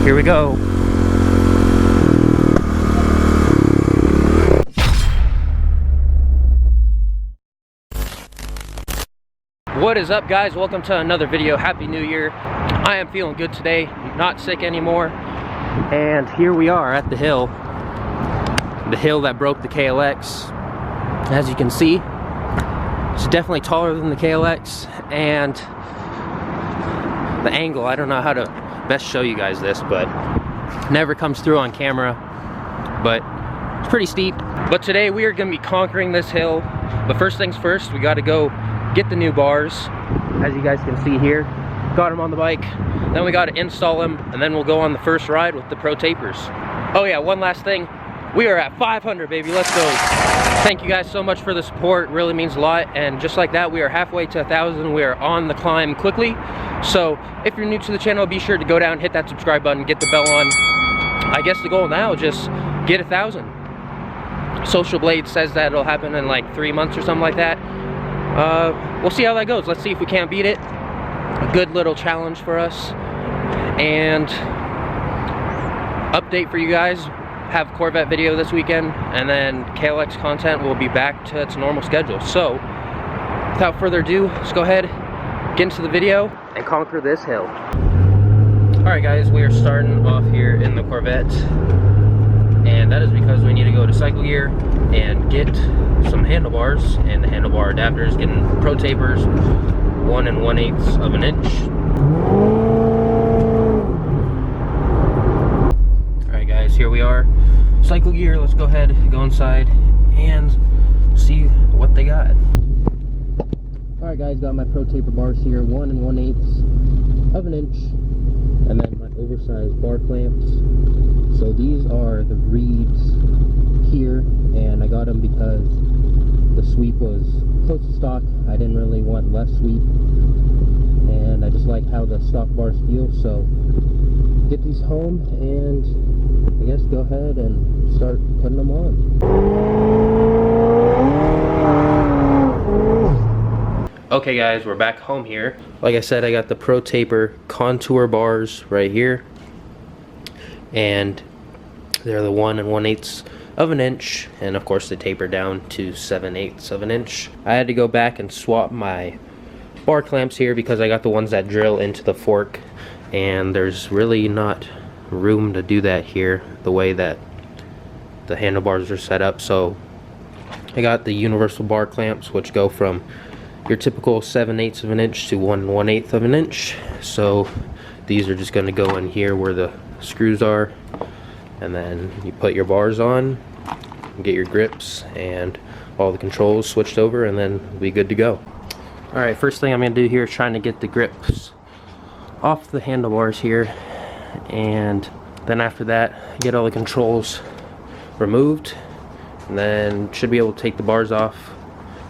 Here we go. What is up, guys? Welcome to another video. Happy New Year. I am feeling good today, not sick anymore. And here we are at the hill that broke the KLX. As you can see, it's definitely taller than the KLX, and the angle, I don't know how to best show you guys this, but never comes through on camera, but it's pretty steep. But today we are going to be conquering this hill. But first things first, we got to go get the new bars, as you guys can see here. Got them on the bike, then we got to install them, and then we'll go on the first ride with the Pro Tapers. Oh yeah, one last thing, we are at 500, baby. Let's go. Thank you guys so much for the support. It really means a lot. And just like that, we are halfway to 1,000. We are on the climb quickly. So if you're new to the channel, be sure to go down, hit that subscribe button, get the bell on. I guess the goal now is just get 1,000. Social Blade says that it'll happen in like 3 months or something like that. We'll see how that goes. Let's see if we can't beat it. A good little challenge for us. And update for you guys, have Corvette video this weekend, and then KLX content will be back to its normal schedule. So without further ado, let's go ahead, get into the video and conquer this hill. Alright guys, we are starting off here in the Corvette, and that is because we need to go to cycle gear and get some handlebars and the handlebar adapters, getting Pro Tapers 1 1/8 of an inch. Alright guys, here we are. Cycle gear, let's go ahead, go inside and see what they got. Alright guys, got my Pro Taper bars here, 1 1/8 of an inch, and then my oversized bar clamps. So these are the reeds here, and I got them because the sweep was close to stock. I didn't really want less sweep, and I just like how the stock bars feel. So get these home and I guess go ahead and start putting them on. Okay guys, we're back home here. Like I said, I got the Pro Taper contour bars right here, and they're the 1 1/8 of an inch, and of course they taper down to 7/8 of an inch. I had to go back and swap my bar clamps here because I got the ones that drill into the fork, and there's really not room to do that here the way that the handlebars are set up. So I got the universal bar clamps, which go from your typical 7/8 of an inch to 1 1/8 of an inch. So these are just going to go in here where the screws are, and then you put your bars on, get your grips and all the controls switched over, and then we'll be good to go. Alright, first thing I'm going to do here is trying to get the grips off the handlebars here, and then after that get all the controls removed, and then should be able to take the bars off,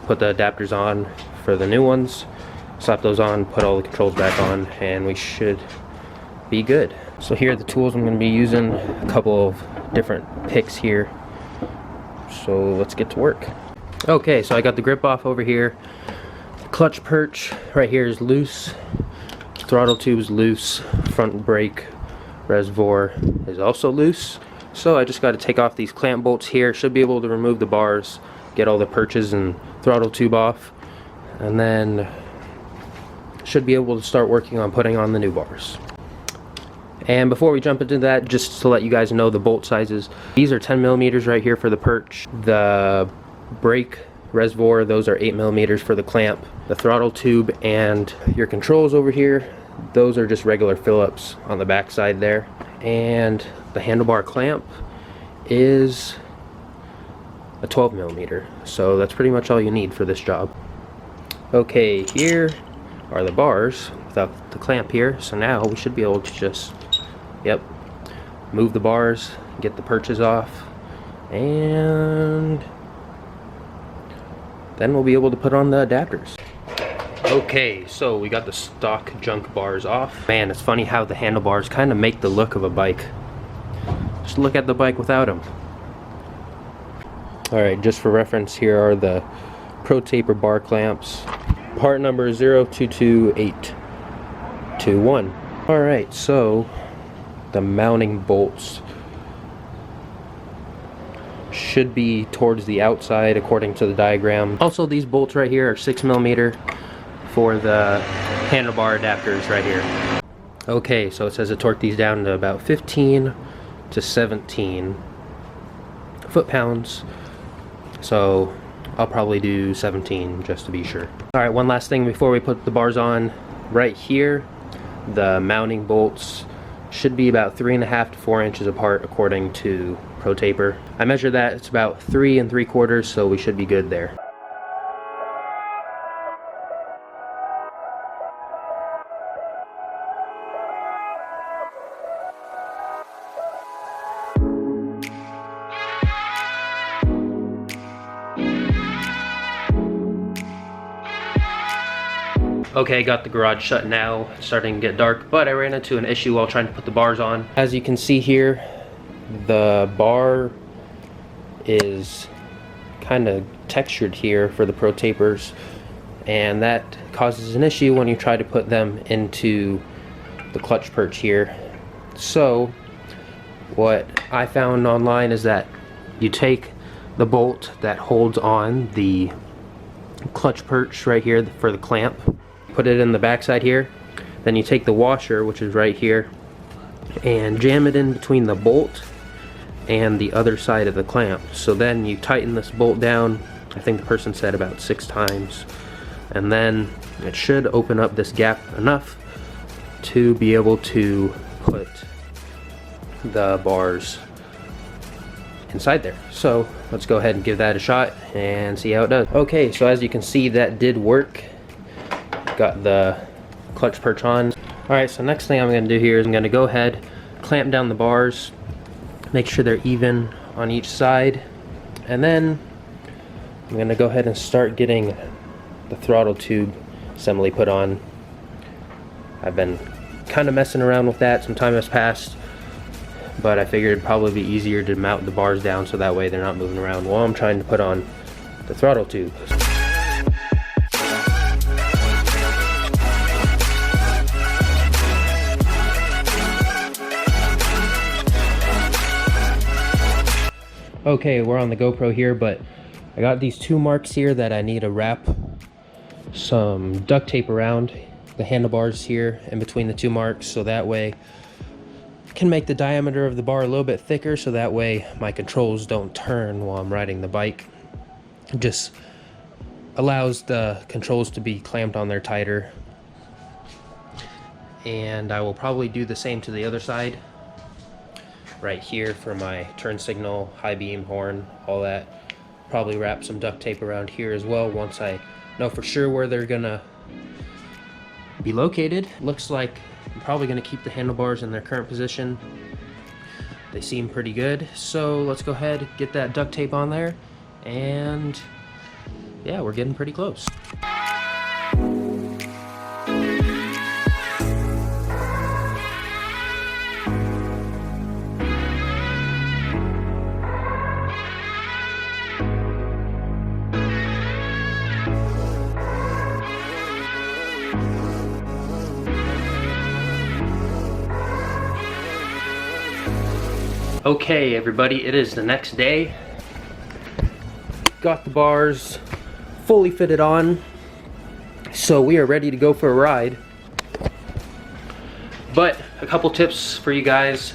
put the adapters on for the new ones, slap those on, put all the controls back on, and we should be good. So here are the tools I'm going to be using, a couple of different picks here, so let's get to work. Okay, so I got the grip off over here. The clutch perch right here is loose, throttle tube is loose, front brake reservoir is also loose. So I just got to take off these clamp bolts here. Should be able to remove the bars, get all the perches and throttle tube off, and then should be able to start working on putting on the new bars. And before we jump into that, just to let you guys know the bolt sizes, these are 10 millimeters right here for the perch. The brake reservoir, those are 8 millimeters for the clamp. The throttle tube and your controls over here, those are just regular Phillips on the back side there. And the handlebar clamp is a 12 millimeter. So that's pretty much all you need for this job. Okay, here are the bars without the clamp here. So now we should be able to just, move the bars, get the perches off, and then we'll be able to put on the adapters. Okay, so we got the stock junk bars off. Man, it's funny how the handlebars kind of make the look of a bike. Just look at the bike without them. Alright, just for reference, here are the Pro Taper bar clamps. Part number is 022821. Alright, so the mounting bolts should be towards the outside according to the diagram. Also, these bolts right here are 6mm for the handlebar adapters right here. Okay, so it says to torque these down to about 15 to 17 foot-pounds. So I'll probably do 17 just to be sure. Alright, one last thing before we put the bars on. Right here, the mounting bolts should be about 3.5 to 4 inches apart according to Pro Taper. I measured that, it's about 3 3/4, so we should be good there. Okay, got the garage shut now. It's starting to get dark, but I ran into an issue while trying to put the bars on. As you can see here, the bar is kind of textured here for the Pro Tapers, and that causes an issue when you try to put them into the clutch perch here. So what I found online is that you take the bolt that holds on the clutch perch right here for the clamp, put it in the backside here, then you take the washer, which is right here, and jam it in between the bolt and the other side of the clamp. So then you tighten this bolt down, I think the person said about 6 times, and then it should open up this gap enough to be able to put the bars inside there. So let's go ahead and give that a shot and see how it does. Okay, so as you can see, that did work. Got the clutch perch on. Alright, so next thing I'm going to do here is I'm going to go ahead, clamp down the bars, make sure they're even on each side, and then I'm going to go ahead and start getting the throttle tube assembly put on. I've been kind of messing around with that, some time has passed, but I figured it'd probably be easier to mount the bars down so that way they're not moving around while I'm trying to put on the throttle tube. Okay, we're on the GoPro here, but I got these 2 marks here that I need to wrap some duct tape around the handlebars here in between the 2 marks, so that way I can make the diameter of the bar a little bit thicker, so that way my controls don't turn while I'm riding the bike. It just allows the controls to be clamped on there tighter. And I will probably do the same to the other side. Right here for my turn signal, high beam, horn, all that. Probably wrap some duct tape around here as well once I know for sure where they're gonna be located. Looks like I'm probably gonna keep the handlebars in their current position. They seem pretty good, so let's go ahead, get that duct tape on there, and yeah, we're getting pretty close. Okay everybody, it is the next day. Got the bars fully fitted on, so we are ready to go for a ride. But a couple tips for you guys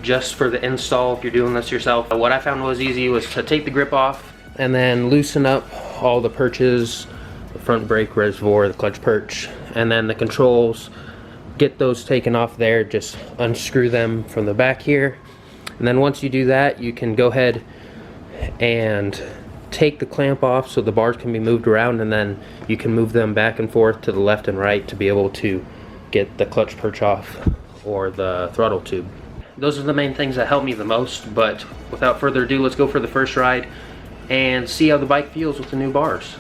just for the install if you're doing this yourself. What I found was easy was to take the grip off and then loosen up all the perches, the front brake reservoir, the clutch perch, and then the controls. Get those taken off there, just unscrew them from the back here. And then once you do that, you can go ahead and take the clamp off so the bars can be moved around, and then you can move them back and forth to the left and right to be able to get the clutch perch off or the throttle tube. Those are the main things that help me the most, but without further ado, let's go for the first ride and see how the bike feels with the new bars.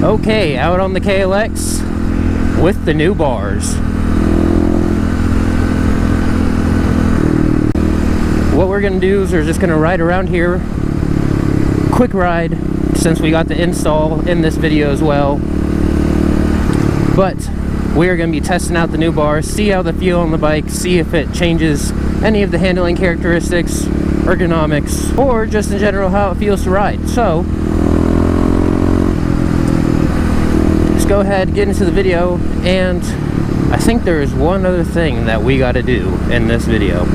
Okay, out on the KLX with the new bars. What we're gonna do is we're just gonna ride around here, quick ride, since we got the install in this video as well. But we are going to be testing out the new bars, see how they feel on the bike, see if it changes any of the handling characteristics, ergonomics, or just in general how it feels to ride. So let's go ahead, get into the video, and I think there is one other thing that we got to do in this video.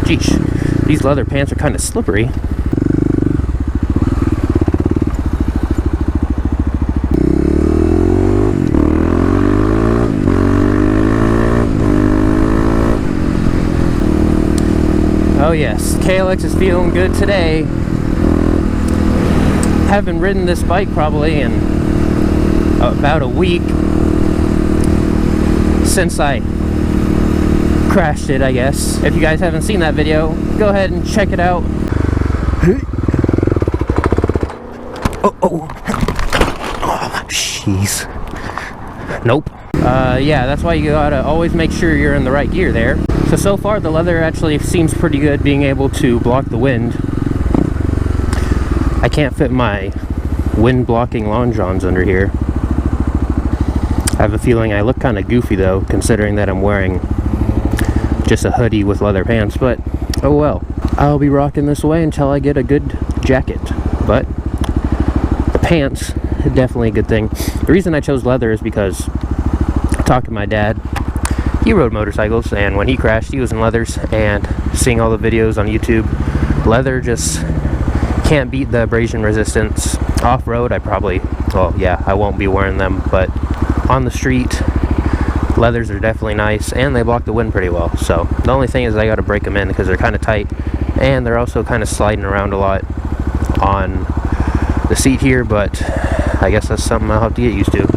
Geesh, these leather pants are kind of slippery. Oh yes, KLX is feeling good today. Haven't ridden this bike probably in about a week since I crashed it, I guess. If you guys haven't seen that video, go ahead and check it out. Oh, jeez. Nope. Yeah, that's why you gotta always make sure you're in the right gear there. So far the leather actually seems pretty good, being able to block the wind. I can't fit my wind blocking long johns under here. I have a feeling I look kind of goofy though, considering that I'm wearing just a hoodie with leather pants, but oh well. I'll be rocking this way until I get a good jacket, but the pants, definitely a good thing. The reason I chose leather is because I talked to my dad. He rode motorcycles, and when he crashed he was in leathers, and seeing all the videos on YouTube, leather just can't beat the abrasion resistance. Off-road I probably, well yeah, I won't be wearing them, but on the street leathers are definitely nice, and they block the wind pretty well. So the only thing is I gotta break them in because they're kind of tight, and they're also kind of sliding around a lot on the seat here, but I guess that's something I'll have to get used to.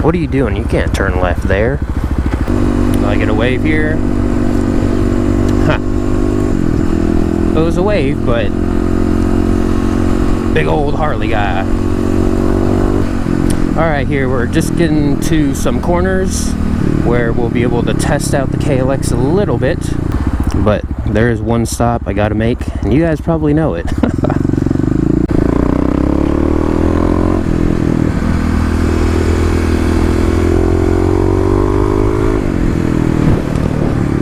What are you doing? You can't turn left there. I get a wave here. Huh. It was a wave, but big old Harley guy. Alright, here we're just getting to some corners where we'll be able to test out the KLX a little bit. But there is one stop I gotta make, and you guys probably know it.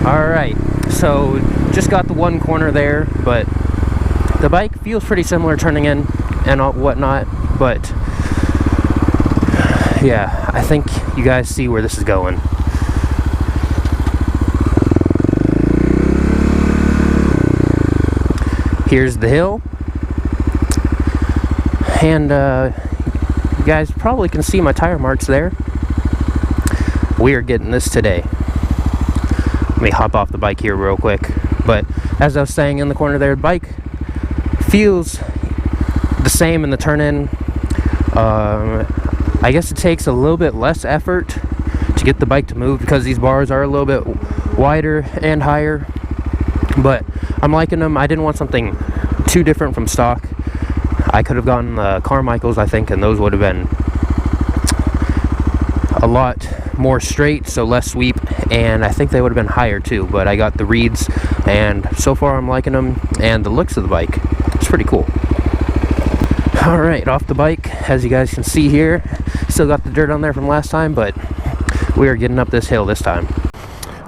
Alright, so just got the one corner there, but the bike feels pretty similar turning in and whatnot, but yeah, I think you guys see where this is going. Here's the hill, and you guys probably can see my tire marks there. We are getting this today. Let me hop off the bike here real quick. But as I was saying, in the corner there, the bike feels the same in the turn-in. I guess it takes a little bit less effort to get the bike to move because these bars are a little bit wider and higher. But I'm liking them. I didn't want something too different from stock. I could have gotten the Carmichaels, I think, and those would have been a lot more straight, so less sweep, and I think they would have been higher too. But I got the reeds, and so far I'm liking them, and the looks of the bike, it's pretty cool. Alright, off the bike, as you guys can see here, still got the dirt on there from last time, but we are getting up this hill this time.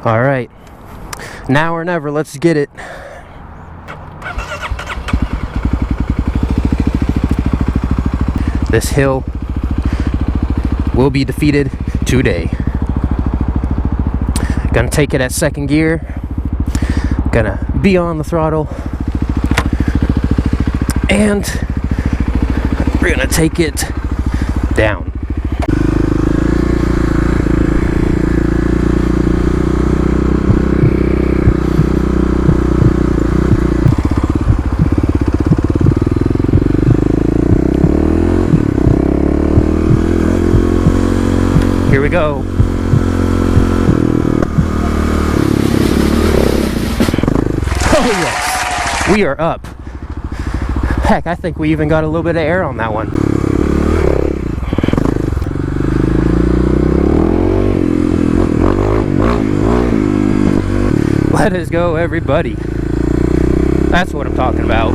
Alright, now or never, let's get it. This hill will be defeated today. Gonna take it at second gear, gonna be on the throttle, and we're gonna take it down. Here we go. Oh yes, we are up. Heck, I think we even got a little bit of air on that one. Let us go, everybody. That's what I'm talking about.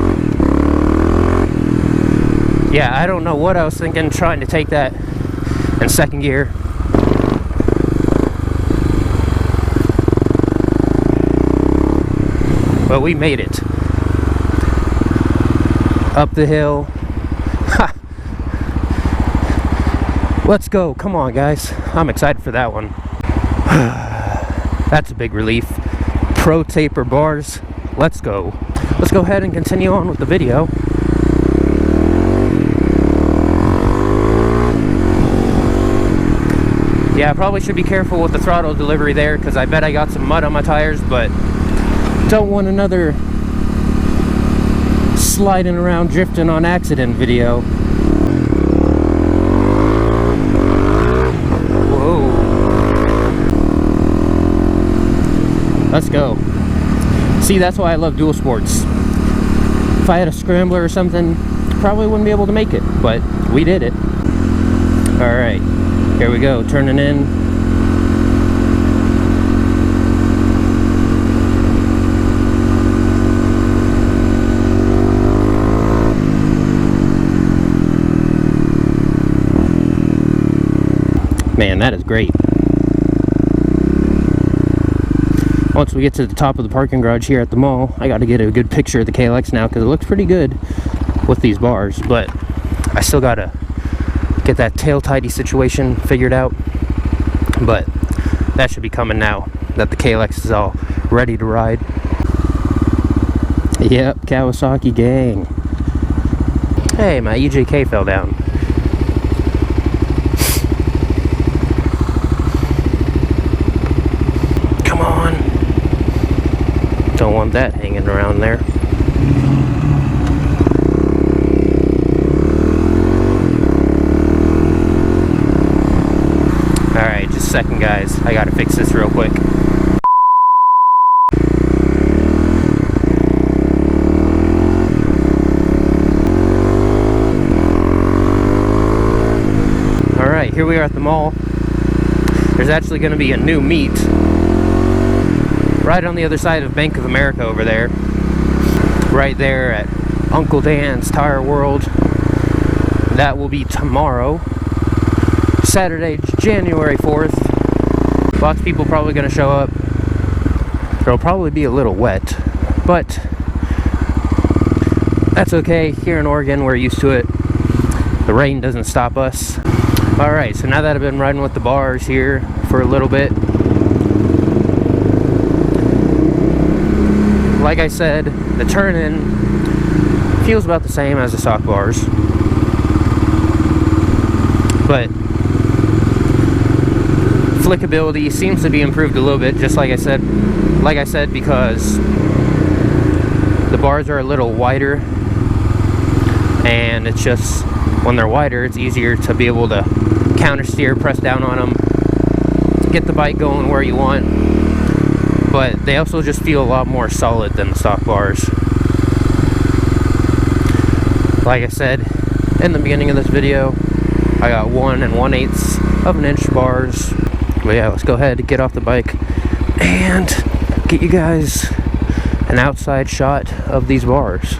Yeah, I don't know what I was thinking trying to take that in second gear. But we made it. Up the hill. Ha! Let's go. Come on, guys. I'm excited for that one. That's a big relief. Pro taper bars. Let's go. Let's go ahead and continue on with the video. Yeah, I probably should be careful with the throttle delivery there, because I bet I got some mud on my tires, but don't want another sliding around drifting on accident video. Whoa. Let's go. See, that's why I love dual sports. If I had a scrambler or something, probably wouldn't be able to make it, but we did it. Alright, here we go, turning in. Man, that is great. Once we get to the top of the parking garage here at the mall, I got to get a good picture of the KLX now, because it looks pretty good with these bars, but I still got to get that tail tidy situation figured out. But that should be coming now that the KLX is all ready to ride. Yep, Kawasaki gang. Hey, my EJK fell down. Don't want that hanging around there. Alright, just a second, guys. I gotta fix this real quick. Alright, here we are at the mall. There's actually gonna be a new meet right on the other side of Bank of America over there. Right there at Uncle Dan's Tire World. That will be tomorrow, Saturday, January 4th. Lots of people probably going to show up. It'll probably be a little wet, but that's okay. Here in Oregon, we're used to it. The rain doesn't stop us. Alright, so now that I've been riding with the bars here for a little bit, like I said, the turn-in feels about the same as the stock bars, but flickability seems to be improved a little bit, just like I said, because the bars are a little wider, and it's just, when they're wider, it's easier to be able to counter steer, press down on them, get the bike going where you want. But they also just feel a lot more solid than the stock bars. Like I said in the beginning of this video, I got 1 1/8 of an inch bars. But yeah, let's go ahead and get off the bike and get you guys an outside shot of these bars.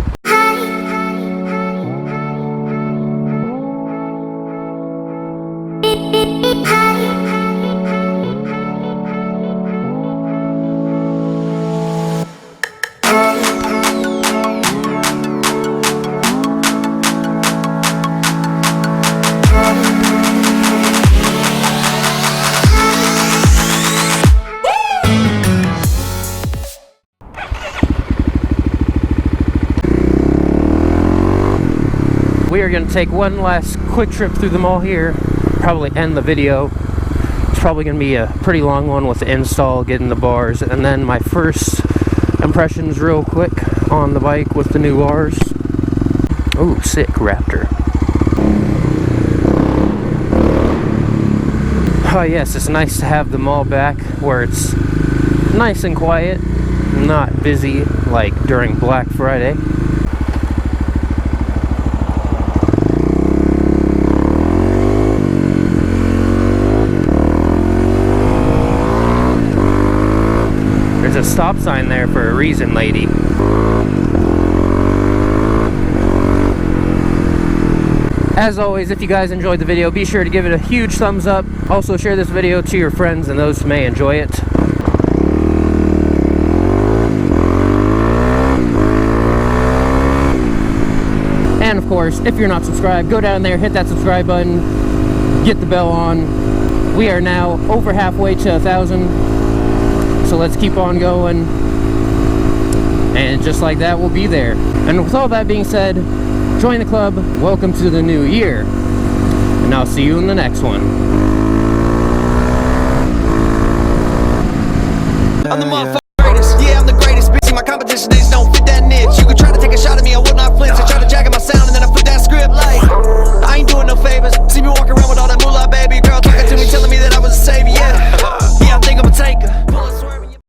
We are going to take one last quick trip through the mall here, probably end the video. It's probably going to be a pretty long one with the install, getting the bars, and then my first impressions real quick on the bike with the new bars. Ooh, sick Raptor. Oh yes, it's nice to have the mall back where it's nice and quiet, not busy like during Black Friday. There's a stop sign there for a reason, lady. As always, if you guys enjoyed the video, be sure to give it a huge thumbs up. Also share this video to your friends and those who may enjoy it. And of course, if you're not subscribed, go down there, hit that subscribe button, get the bell on. We are now over halfway to 1,000, so let's keep on going. And just like that, we'll be there. And with all that being said, join the club, welcome to the new year, and I'll see you in the next one. I'm the motherfucker.